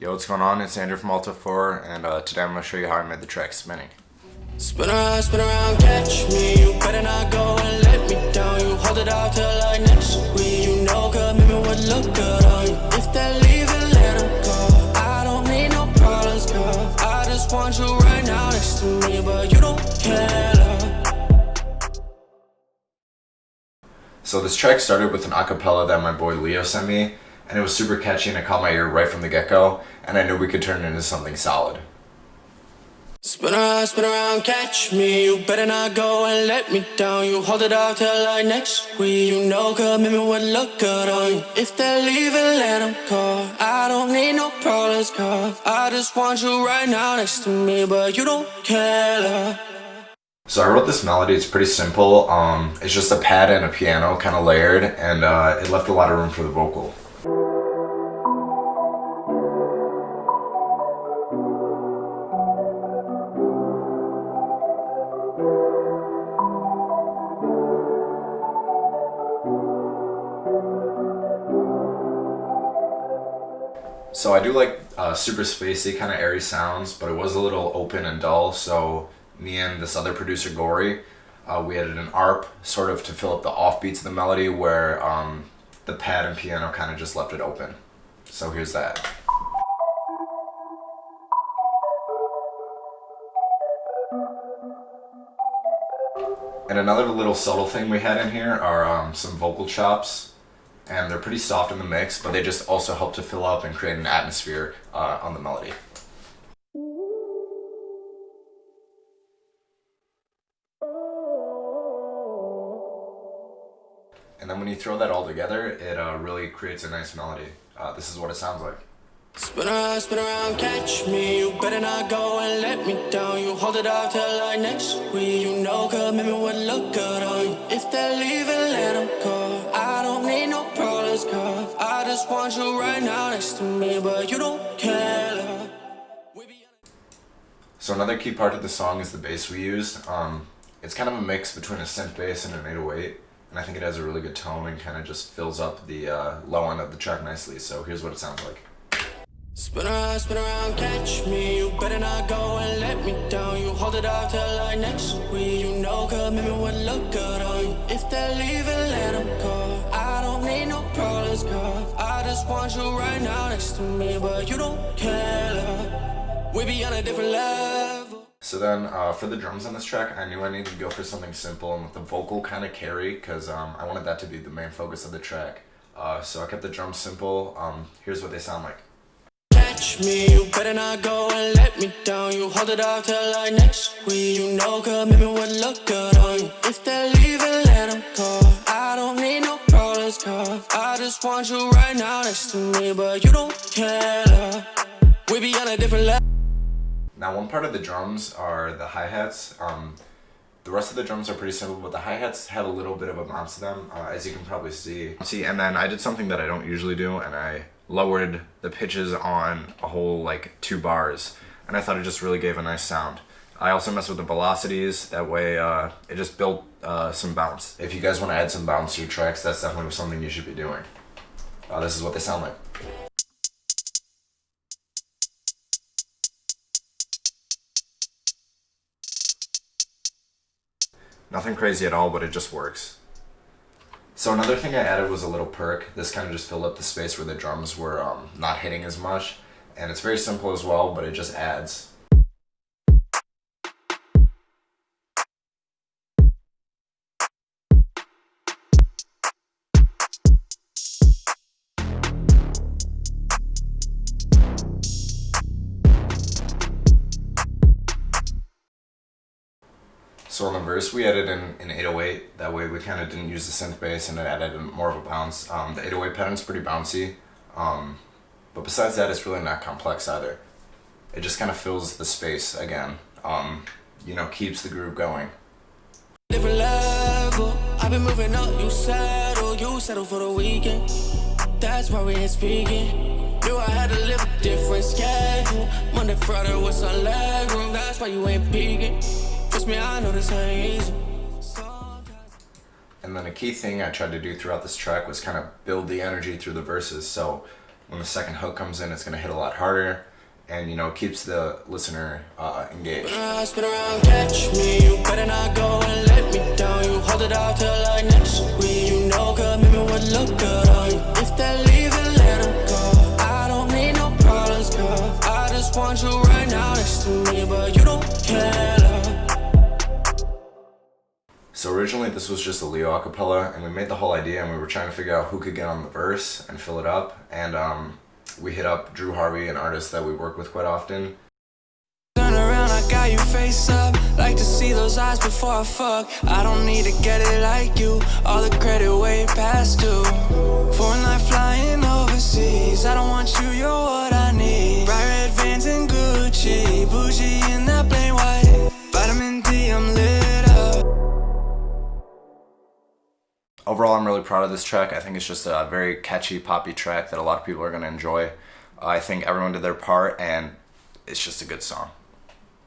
Yo, what's going on? It's Andrew from Alta 4, and today I'm going to show you how I made the track Spinning. Spin around, catch me. You better not go and let me down. You hold it out till like next week. You know commitment would look good on you. If they're leaving, let them go. I don't need no problems, girl. I just want you right now next to me, but you don't care, love. So this track started with an acapella that my boy Leo sent me, and it was super catchy and it caught my ear right from the get-go, and I knew we could turn it into something solid. Spin around, catch me. You better not go and let me down. You hold it out till like next week. You know commitment would look good on you. If they're leaving, let them go. I don't need no problems, girl. I just want you right now next to me, but you don't care, love. So I wrote this melody. It's pretty simple. It's just a pad and a piano kind of layered, and it left a lot of room for the vocal. So I do like super spacey, kind of airy sounds, but it was a little open and dull, so me and this other producer, Gory, we added an ARP sort of to fill up the offbeats of the melody where the pad and piano kind of just left it open. So here's that. And another little subtle thing we had in here are some vocal chops. And they're pretty soft in the mix, but they just also help to fill up and create an atmosphere on the melody. And then when you throw that all together, it really creates a nice melody. This is what it sounds like. Spin around, catch me. You better not go and let me down. You hold it out till like next week. You know commitment would look good on you. If they're leaving, let them go. I don't need no problems, girl. I just want you right now next to me, but you don't care, love. So another key part of the song is the bass we used. It's kind of a mix between a synth bass and an 808, and I think it has a really good tone and kind of just fills up the low end of the track nicely. So here's what it sounds like. Spin around, catch me. You better not go and let me down. You hold it out till like next week. You know commitment would look good on you. If they're leaving, let them go. I don't need no problems, girl. I just want you right now next to me, but you don't care, love. We be on a different level. So then for the drums on this track, I knew I needed to go for something simple and with the vocal kind of carry, because I wanted that to be the main focus of the track. So I kept the drums simple. Here's what they sound like. Catch me, you better not go and let me down. You hold it out till like next week. You know commitment would look good on you. If they're leaving, let them go. I don't need no problems, girl. I just want you right now next to me, but you don't care, love. We be on a different level. Now one part of the drums are the hi-hats. The rest of the drums are pretty simple, but the hi-hats have a little bit of a bounce to them, as you can probably see. And then I did something that I don't usually do, and I lowered the pitches on a whole like 2 bars, and I thought it just really gave a nice sound. I also messed with the velocities, that way it just built some bounce. If you guys want to add some bounce to your tracks, that's definitely something you should be doing. This is what they sound like. Nothing crazy at all, but it just works. So another thing I added was a little perk. This kind of just filled up the space where the drums were not hitting as much. And it's very simple as well, but it just adds. So on the verse, we added in an 808. That way we kind of didn't use the synth bass and it added more of a bounce. The 808 pattern's pretty bouncy, but besides that, it's really not complex either. It just kind of fills the space again, keeps the groove going. Different level. I've been moving up, you settle for the weekend. That's why we ain't speaking. Knew I had to live a different schedule. Monday, Friday with some leg room. That's why you ain't peeking. Trust me, I know this ain't easy. And then a key thing I tried to do throughout this track was kind of build the energy through the verses. So when the second hook comes in, it's gonna hit a lot harder, and you know, keeps the listener engaged. Spin around, catch me. You better not go and let me down. You hold it out till like next week. You know commitment would look good on you. If they're leaving, let them go. I don't need no problems, girl. I just want you right now next to me, but you don't care. So originally this was just a Leo acapella, and we made the whole idea and we were trying to figure out who could get on the verse and fill it up, and we hit up Drew Harvey, an artist that we work with quite often. Turn around, I got your face up. Like to see those eyes before I fuck. I don't need to get it like you. All the credit way past due. Foreign life flying overseas. I don't want you, you're what I need. Bright red Vans and Gucci. Bougie in that plain white. Vitamin D, I'm lit up. Overall, I'm really proud of this track. I think it's just a very catchy, poppy track that a lot of people are going to enjoy. I think everyone did their part, and it's just a good song.